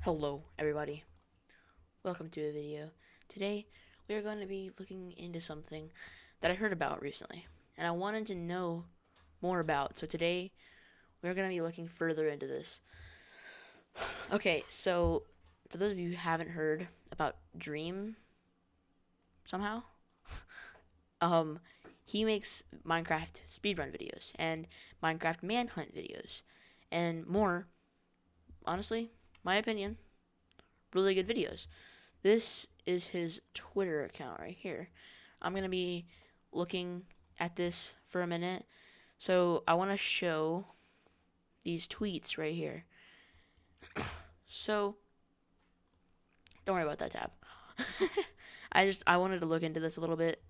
Hello everybody, welcome to a video. Today we are going to be looking into something that I heard about recently and I wanted to know more about. So today we're going to be looking further into this. Okay, so for those of you who haven't heard about Dream somehow, um he makes Minecraft speedrun videos and Minecraft manhunt videos and more. Honestly, my opinion, really good videos. This is his Twitter account right here. I'm going to be looking at this for a minute. So I want to show these tweets right here. So don't worry about that tab. I wanted to look into this a little bit,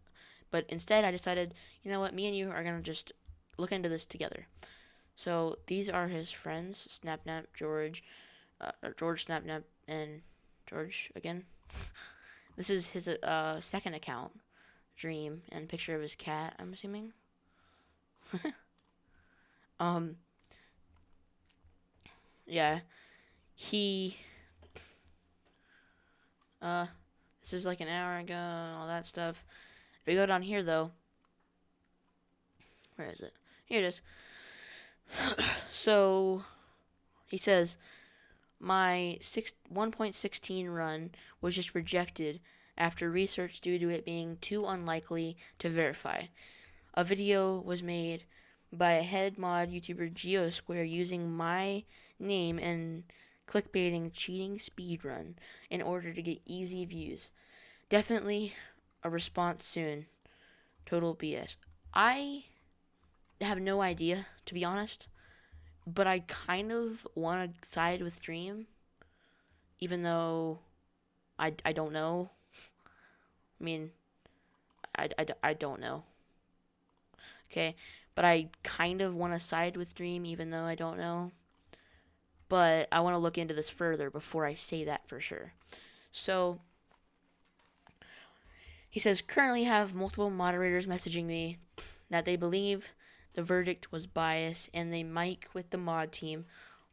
but instead I decided, you know what, me and you are going to just look into this together. So these are his friends, Snapnap, George, George Snapnap, and George again. This is his second account, Dream, and picture of his cat, I'm assuming. um, yeah, he, uh, this is like an hour ago, and all that stuff. If we go down here, though, where is it? Here it is. So, he says, my 1.16 run was just rejected after research due to it being too unlikely to verify. A video was made by a head mod YouTuber Geosquare using my name and clickbaiting cheating speedrun in order to get easy views. Definitely a response soon. Total BS. I have no idea, to be honest, but I kind of want to side with Dream, even though I don't know. I mean, I don't know. Okay, but I kind of want to side with Dream, even though I don't know. But I want to look into this further before I say that for sure. So, he says, currently have multiple moderators messaging me that they believe the verdict was biased and they might quit the mod team.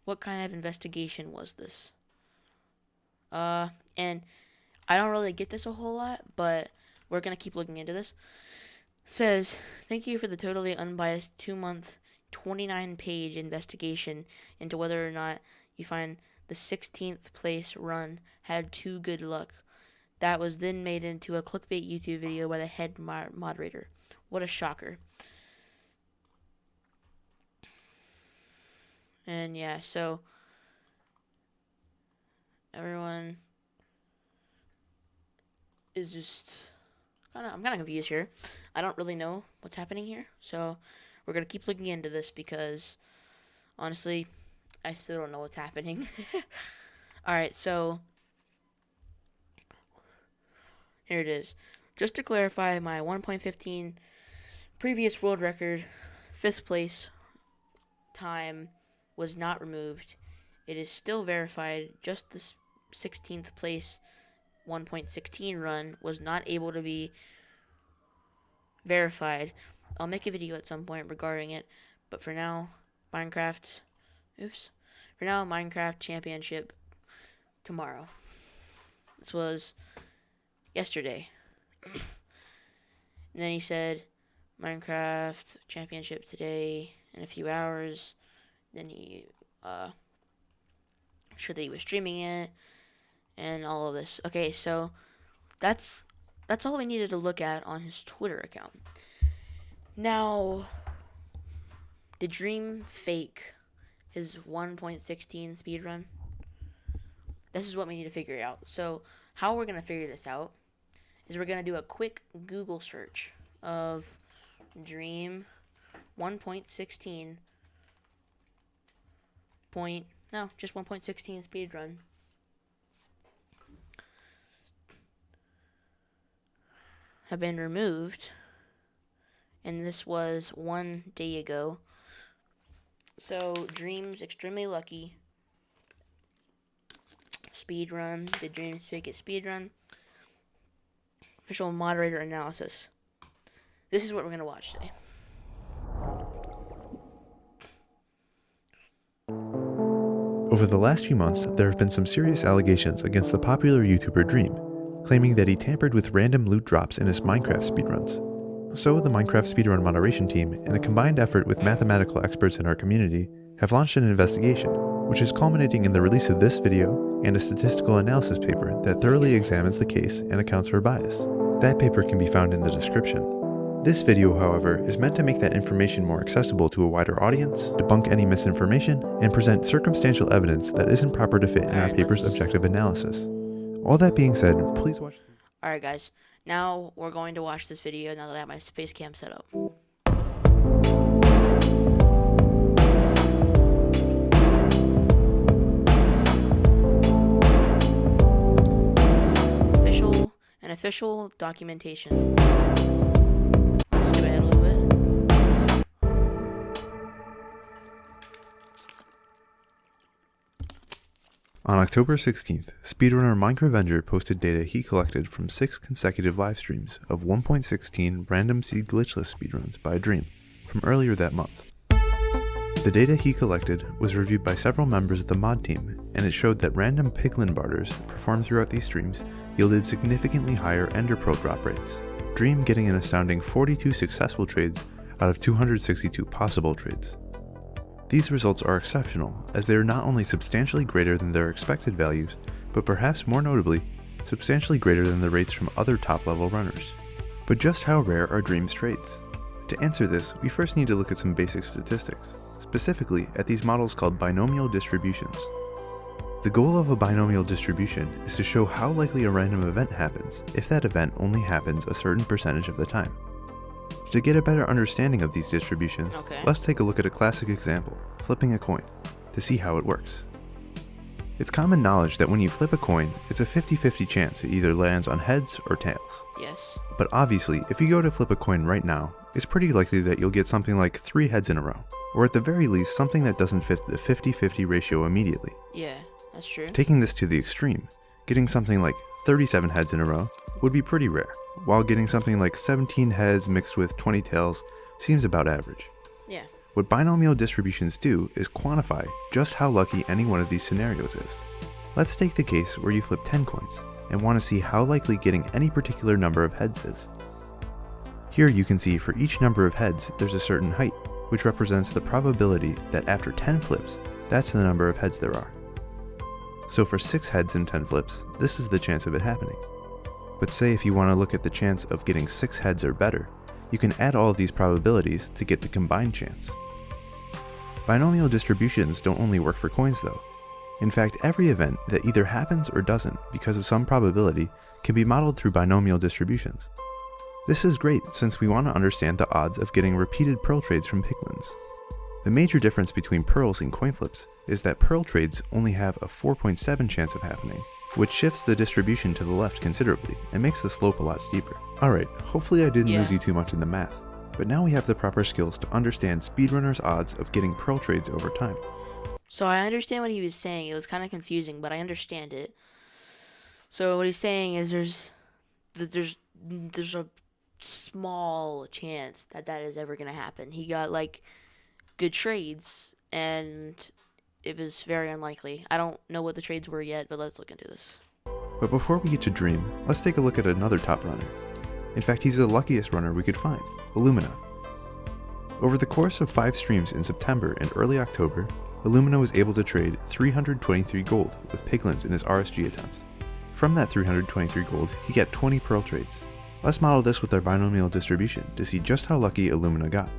What kind of investigation was this? And I don't really get this a whole lot, but we're going to keep looking into this. It says, thank you for the totally unbiased 2-month, 29-page investigation into whether or not you find the 16th place run had too good luck. That was then made into a clickbait YouTube video by the head moderator. What a shocker. And yeah, so everyone is just I'm kind of confused here. I don't really know what's happening here. So we're going to keep looking into this because honestly, I still don't know what's happening. All right, so here it is. Just to clarify, my 1.15 previous world record, 5th place time was not removed. It is still verified. Just this 16th place 1.16 run was not able to be verified. I'll make a video at some point regarding it, but for now, Minecraft. Oops. For now, Minecraft Championship tomorrow. This was yesterday. And then he said, Minecraft Championship today in a few hours. Then he showed that he was streaming it and all of this. Okay, so that's all we needed to look at on his Twitter account. Now, did Dream fake his 1.16 speedrun? This is what we need to figure out. So, how we're going to figure this out is we're going to do a quick Google search of Dream 1.16 just 1.16 speedrun. Have been removed, and this was 1 day ago. So Dream's extremely lucky. Speedrun. Did Dream Fake His Speedrun? Official moderator analysis. This is what we're gonna watch today. Over the last few months, there have been some serious allegations against the popular YouTuber Dream, claiming that he tampered with random loot drops in his Minecraft speedruns. So the Minecraft speedrun moderation team, in a combined effort with mathematical experts in our community, have launched an investigation, which is culminating in the release of this video and a statistical analysis paper that thoroughly examines the case and accounts for bias. That paper can be found in the description. This video, however, is meant to make that information more accessible to a wider audience, debunk any misinformation, and present circumstantial evidence that isn't proper to fit in our paper's objective analysis. All that being said, please watch. Alright guys, now we're going to watch this video now that I have my face cam set up. Official documentation. Let's skip ahead a little bit. On October 16th, speedrunner MineCravenger posted data he collected from 6 consecutive live streams of 1.16 random seed glitchless speedruns by Dream from earlier that month. The data he collected was reviewed by several members of the mod team, and it showed that random piglin barters performed throughout these streams yielded significantly higher ender pearl drop rates, Dream getting an astounding 42 successful trades out of 262 possible trades. These results are exceptional, as they are not only substantially greater than their expected values, but perhaps more notably, substantially greater than the rates from other top-level runners. But just how rare are Dream's trades? To answer this, we first need to look at some basic statistics, specifically at these models called binomial distributions. The goal of a binomial distribution is to show how likely a random event happens if that event only happens a certain percentage of the time. To get a better understanding of these distributions, let's take a look at a classic example, flipping a coin, to see how it works. It's common knowledge that when you flip a coin, it's a 50-50 chance it either lands on heads or tails. Yes. But obviously, if you go to flip a coin right now, it's pretty likely that you'll get something like 3 heads in a row, or at the very least something that doesn't fit the 50-50 ratio immediately. Yeah, that's true. Taking this to the extreme, getting something like 37 heads in a row would be pretty rare, while getting something like 17 heads mixed with 20 tails seems about average. Yeah. What binomial distributions do is quantify just how lucky any one of these scenarios is. Let's take the case where you flip 10 coins and want to see how likely getting any particular number of heads is. Here you can see for each number of heads there's a certain height, which represents the probability that after 10 flips, that's the number of heads there are. So for 6 heads in 10 flips, this is the chance of it happening. But say if you want to look at the chance of getting 6 heads or better, you can add all of these probabilities to get the combined chance. Binomial distributions don't only work for coins though. In fact, every event that either happens or doesn't because of some probability can be modeled through binomial distributions. This is great since we want to understand the odds of getting repeated pearl trades from piglins. The major difference between pearls and coin flips is that pearl trades only have a 4.7 chance of happening, which shifts the distribution to the left considerably and makes the slope a lot steeper. Alright, hopefully I didn't lose you too much in the math, but now we have the proper skills to understand speedrunners' odds of getting pearl trades over time. So I understand what he was saying. It was kind of confusing, but I understand it. So what he's saying is there's a small chance that is ever going to happen. He got like good trades and it was very unlikely. I don't know what the trades were yet, but let's look into this. But before we get to Dream, let's take a look at another top runner. In fact, he's the luckiest runner we could find, Illumina. Over the course of 5 streams in September and early October, Illumina was able to trade 323 gold with piglins in his RSG attempts. From that 323 gold, he got 20 pearl trades. Let's model this with our binomial distribution to see just how lucky Illumina got.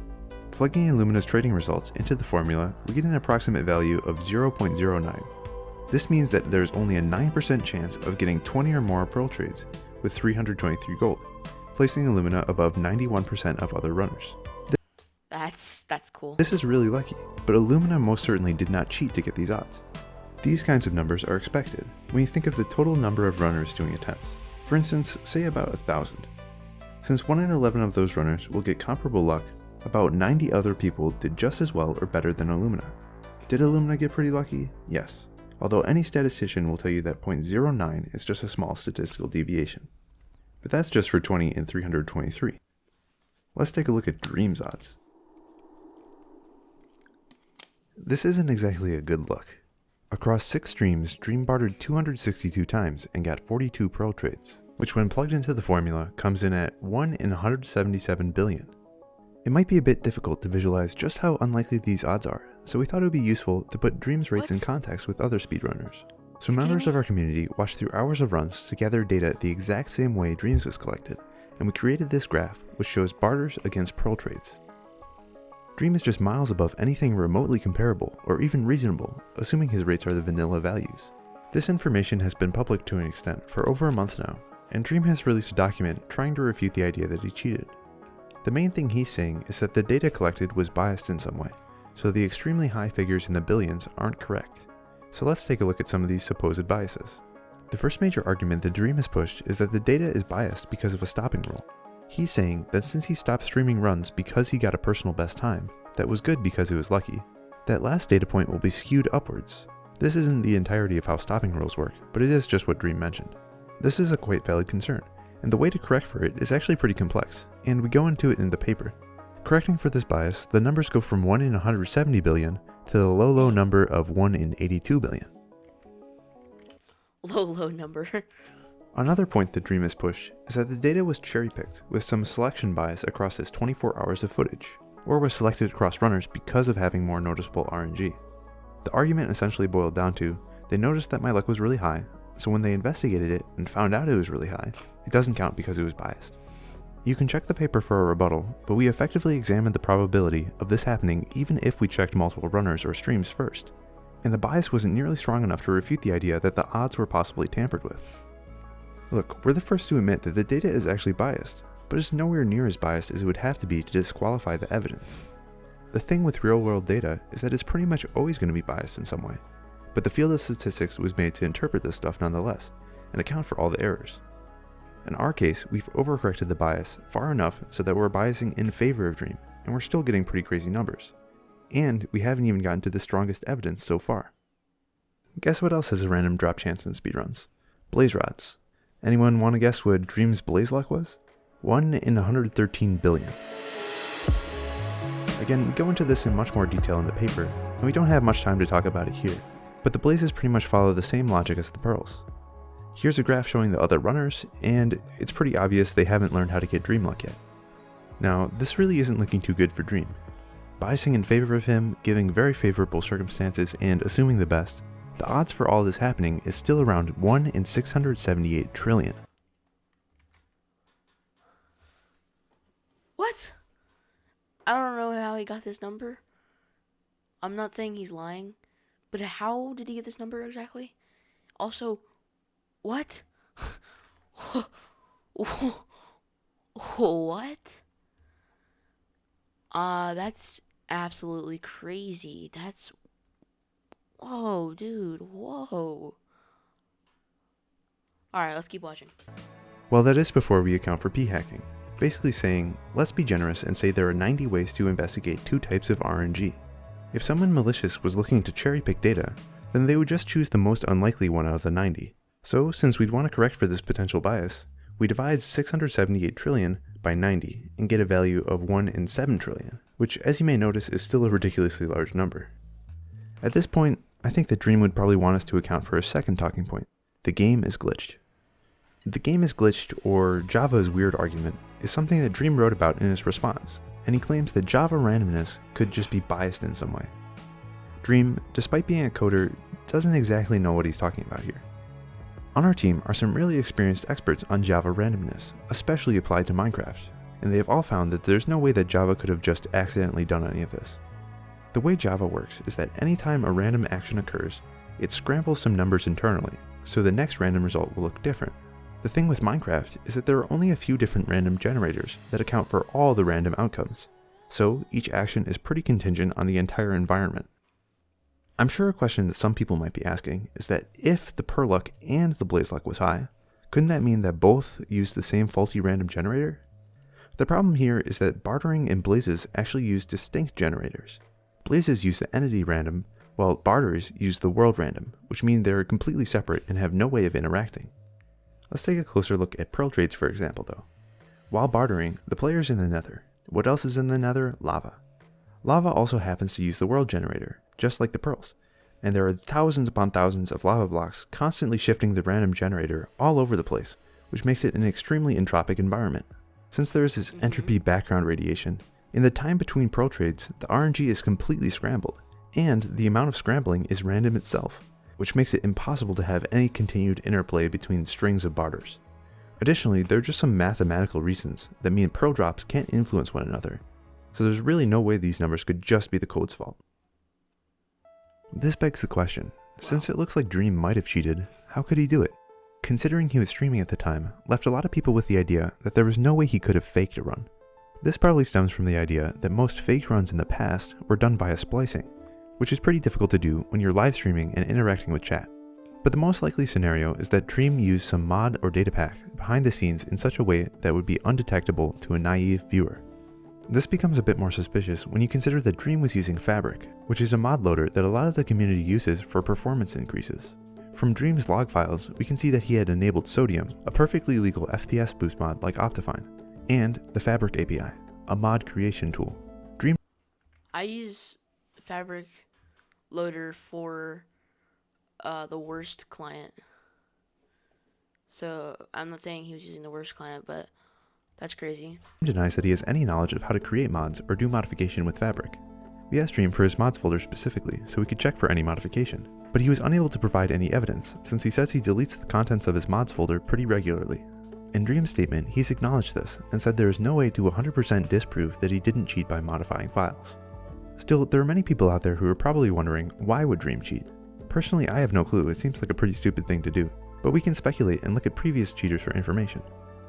Plugging Illumina's trading results into the formula, we get an approximate value of 0.09. This means that there's only a 9% chance of getting 20 or more pearl trades with 323 gold, placing Illumina above 91% of other runners. That's cool. This is really lucky, but Illumina most certainly did not cheat to get these odds. These kinds of numbers are expected when you think of the total number of runners doing attempts. For instance, say about 1,000. Since 1 in 11 of those runners will get comparable luck, about 90 other people did just as well or better than Illumina. Did Illumina get pretty lucky? Yes. Although any statistician will tell you that 0.09 is just a small statistical deviation. But that's just for 20 in 323. Let's take a look at Dream's odds. This isn't exactly a good look. Across 6 streams, Dream bartered 262 times and got 42 pearl trades, which when plugged into the formula comes in at 1 in 177 billion. It might be a bit difficult to visualize just how unlikely these odds are, so we thought it would be useful to put Dream's rates in context with other speedrunners. So members of our community watched through hours of runs to gather data the exact same way Dream's was collected, and we created this graph which shows barters against pearl trades. Dream is just miles above anything remotely comparable or even reasonable, assuming his rates are the vanilla values. This information has been public to an extent for over a month now, and Dream has released a document trying to refute the idea that he cheated. The main thing he's saying is that the data collected was biased in some way, so the extremely high figures in the billions aren't correct. So let's take a look at some of these supposed biases. The first major argument that Dream has pushed is that the data is biased because of a stopping rule. He's saying that since he stopped streaming runs because he got a personal best time, that was good because it was lucky, that last data point will be skewed upwards. This isn't the entirety of how stopping rules work, but it is just what Dream mentioned. This is a quite valid concern, and the way to correct for it is actually pretty complex, and we go into it in the paper. Correcting for this bias, the numbers go from 1 in 170 billion to the low number of 1 in 82 billion. Low number. Another point that Dream has pushed is that the data was cherry-picked with some selection bias across his 24 hours of footage, or was selected across runners because of having more noticeable RNG. The argument essentially boiled down to, they noticed that my luck was really high, so when they investigated it and found out it was really high, it doesn't count because it was biased. You can check the paper for a rebuttal, but we effectively examined the probability of this happening even if we checked multiple runners or streams first, and the bias wasn't nearly strong enough to refute the idea that the odds were possibly tampered with. Look, we're the first to admit that the data is actually biased, but it's nowhere near as biased as it would have to be to disqualify the evidence. The thing with real-world data is that it's pretty much always going to be biased in some way, but the field of statistics was made to interpret this stuff nonetheless, and account for all the errors. In our case, we've overcorrected the bias far enough so that we're biasing in favor of Dream, and we're still getting pretty crazy numbers. And we haven't even gotten to the strongest evidence so far. Guess what else has a random drop chance in speedruns? Blaze rods. Anyone want to guess what Dream's blaze luck was? 1 in 113 billion. Again, we go into this in much more detail in the paper, and we don't have much time to talk about it here, but the blazes pretty much follow the same logic as the pearls. Here's a graph showing the other runners, and it's pretty obvious they haven't learned how to get Dream luck yet. Now, this really isn't looking too good for Dream. Biasing in favor of him, giving very favorable circumstances, and assuming the best, the odds for all this happening is still around 1 in 678 trillion. What? I don't know how he got this number. I'm not saying he's lying, but how did he get this number exactly? Also, what? What? That's absolutely crazy. Whoa, dude, whoa. Alright, let's keep watching. Well, that is before we account for p-hacking. Basically saying, let's be generous and say there are 90 ways to investigate 2 types of RNG. If someone malicious was looking to cherry-pick data, then they would just choose the most unlikely one out of the 90. So, since we'd want to correct for this potential bias, we divide 678 trillion by 90 and get a value of 1 in 7 trillion, which as you may notice is still a ridiculously large number. At this point, I think that Dream would probably want us to account for a second talking point. The game is glitched. The game is glitched, or Java's weird argument, is something that Dream wrote about in his response, and he claims that Java randomness could just be biased in some way. Dream, despite being a coder, doesn't exactly know what he's talking about here. On our team are some really experienced experts on Java randomness, especially applied to Minecraft, and they have all found that there's no way that Java could have just accidentally done any of this. The way Java works is that anytime a random action occurs, it scrambles some numbers internally, so the next random result will look different. The thing with Minecraft is that there are only a few different random generators that account for all the random outcomes, so each action is pretty contingent on the entire environment. I'm sure a question that some people might be asking is that if the per luck and the blaze luck was high, couldn't that mean that both use the same faulty random generator? The problem here is that bartering and blazes actually use distinct generators. Blazes use the entity random, while barters use the world random, which mean they're completely separate and have no way of interacting. Let's take a closer look at pearl trades for example though. While bartering, the player's in the nether. What else is in the nether? Lava. Lava also happens to use the world generator, just like the pearls. and there are thousands upon thousands of lava blocks constantly shifting the random generator all over the place, which makes it an extremely entropic environment. Since there is this entropy background radiation, in the time between pro trades, the RNG is completely scrambled, and the amount of scrambling is random itself, which makes it impossible to have any continued interplay between strings of barters. Additionally, there are just some mathematical reasons that mean pro drops can't influence one another, so there's really no way these numbers could just be the code's fault. This begs the question, since it looks like Dream might have cheated, how could he do it? Considering he was streaming at the time, left a lot of people with the idea that there was no way he could have faked a run. This probably stems from the idea that most faked runs in the past were done via splicing, which is pretty difficult to do when you're live streaming and interacting with chat. But the most likely scenario is that Dream used some mod or data pack behind the scenes in such a way that would be undetectable to a naive viewer. This becomes a bit more suspicious when you consider that Dream was using Fabric, which is a mod loader that a lot of the community uses for performance increases. From Dream's log files, we can see that he had enabled Sodium, a perfectly legal FPS boost mod like Optifine, and the Fabric API, a mod creation tool. I use Fabric Loader for the worst client. So I'm not saying he was using the worst client, but that's crazy. Denies that he has any knowledge of how to create mods or do modification with Fabric. We asked Dream for his mods folder specifically so we could check for any modification, but he was unable to provide any evidence since he says he deletes the contents of his mods folder pretty regularly. In Dream's statement, he's acknowledged this and said there is no way to 100% disprove that he didn't cheat by modifying files. Still, there are many people out there who are probably wondering, why would Dream cheat? Personally, I have no clue, it seems like a pretty stupid thing to do, but we can speculate and look at previous cheaters for information.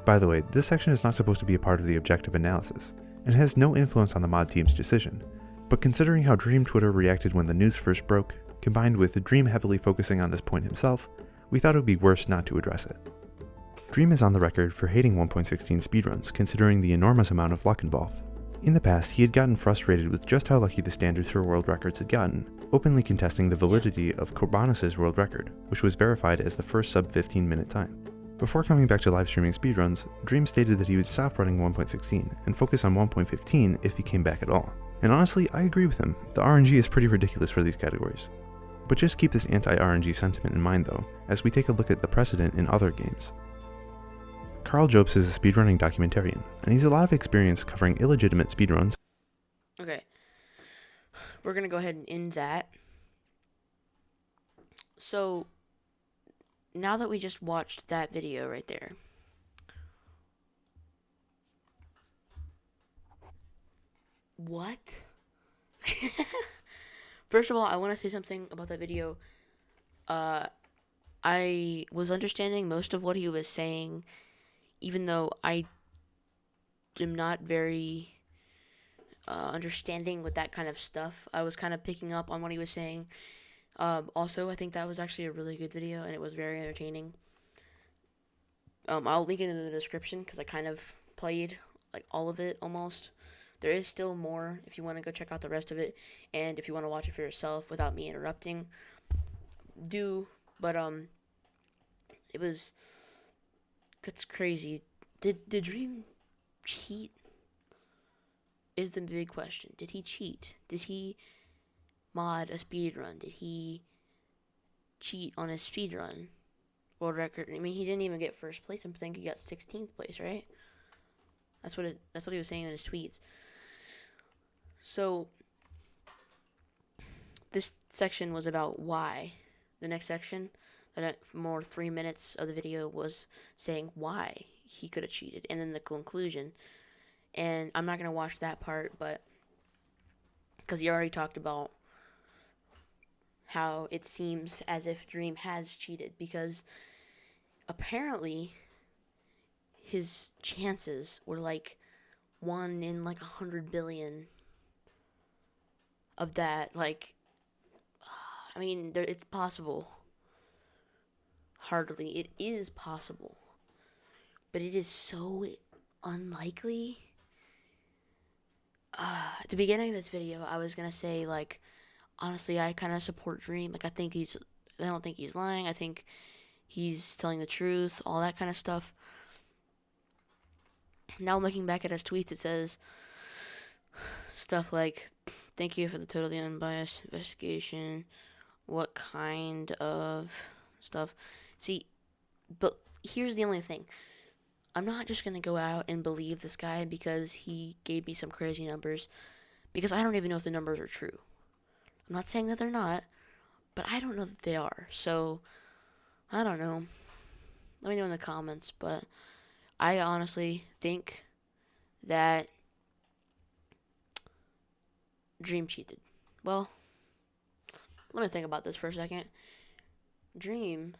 By the way, this section is not supposed to be a part of the objective analysis, and has no influence on the mod team's decision, but considering how Dream Twitter reacted when the news first broke, combined with Dream heavily focusing on this point himself, we thought it would be worse not to address it. Dream is on the record for hating 1.16 speedruns considering the enormous amount of luck involved. In the past, he had gotten frustrated with just how lucky the standards for world records had gotten, openly contesting the validity of Corbanus' world record, which was verified as the first sub 15-minute time. Before coming back to live streaming speedruns, Dream stated that he would stop running 1.16 and focus on 1.15 if he came back at all. And honestly, I agree with him, the RNG is pretty ridiculous for these categories. But just keep this anti-RNG sentiment in mind though, as we take a look at the precedent in other games. Carl Jobs is a speedrunning documentarian, and he's a lot of experience covering illegitimate speedruns. Okay. We're going to go ahead and end that. So, now that we just watched that video right there, what? First of all, I want to say something about that video. I was understanding most of what he was saying, even though I am not very understanding with that kind of stuff. I was kind of picking up on what he was saying. Also, I think that was actually a really good video, and it was very entertaining. I'll link it in the description, because I kind of played like all of it almost. There is still more if you want to go check out the rest of it, and if you want to watch it for yourself without me interrupting, do. But that's crazy. Did Dream cheat? Is the big question. Did he cheat? Did he mod a speedrun? Did he cheat on his speedrun world record? I mean, he didn't even get first place. I think he got 16th place, right? That's what he was saying in his tweets. So this section was about why. The next section, the more 3 minutes of the video, was saying why he could have cheated, and then the conclusion. And I'm not going to watch that part, but because he already talked about how it seems as if Dream has cheated, because apparently his chances were like 1 in like 100 billion of that. Like, I mean, it's possible. Hardly. It is possible. But it is so unlikely. At the beginning of this video, I was going to say, like, honestly, I kind of support Dream. Like, I don't think he's lying. I think he's telling the truth, all that kind of stuff. Now looking back at his tweets, it says stuff like, thank you for the totally unbiased investigation. what kind of stuff. See, but here's the only thing. I'm not just gonna go out and believe this guy because he gave me some crazy numbers, because I don't even know if the numbers are true. I'm not saying that they're not, but I don't know that they are. So, I don't know. Let me know in the comments, but I honestly think that Dream cheated. Well, let me think about this for a second. Dream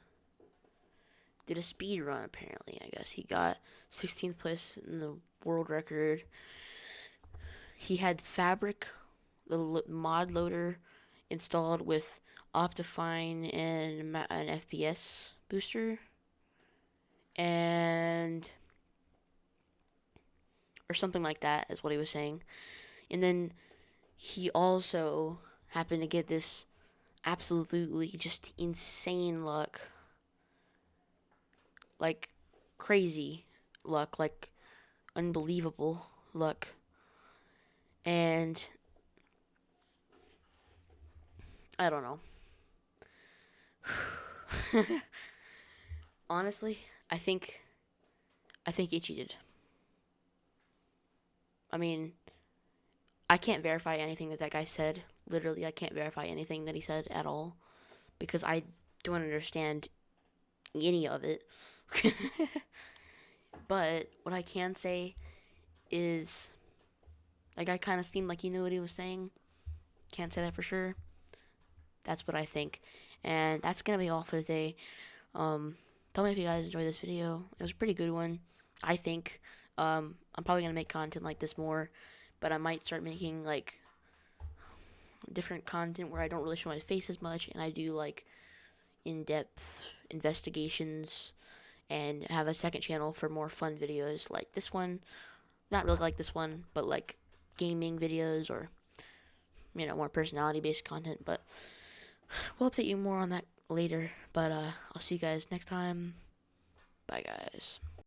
did a speed run, apparently. I guess he got 16th place in the world record. He had Fabric, the mod loader, installed with Optifine and an FPS booster, and or something like that is what he was saying. And then he also happened to get this absolutely just insane luck, like crazy luck, like unbelievable luck. And I don't know. Honestly, I think he cheated. I mean, I can't verify anything that guy said. Literally, I can't verify anything that he said at all because I don't understand any of it. But what I can say is, like, I kind of seemed like he knew what he was saying. Can't say that for sure. That's what I think. And that's gonna be all for today. Tell me if you guys enjoyed this video. It was a pretty good one, I think. I'm probably gonna make content like this more, but I might start making like different content where I don't really show my face as much, and I do like in-depth investigations, and have a second channel for more fun videos like this one. Not really like this one, but like gaming videos or more personality-based content. But we'll update you more on that later. But I'll see you guys next time. Bye, guys.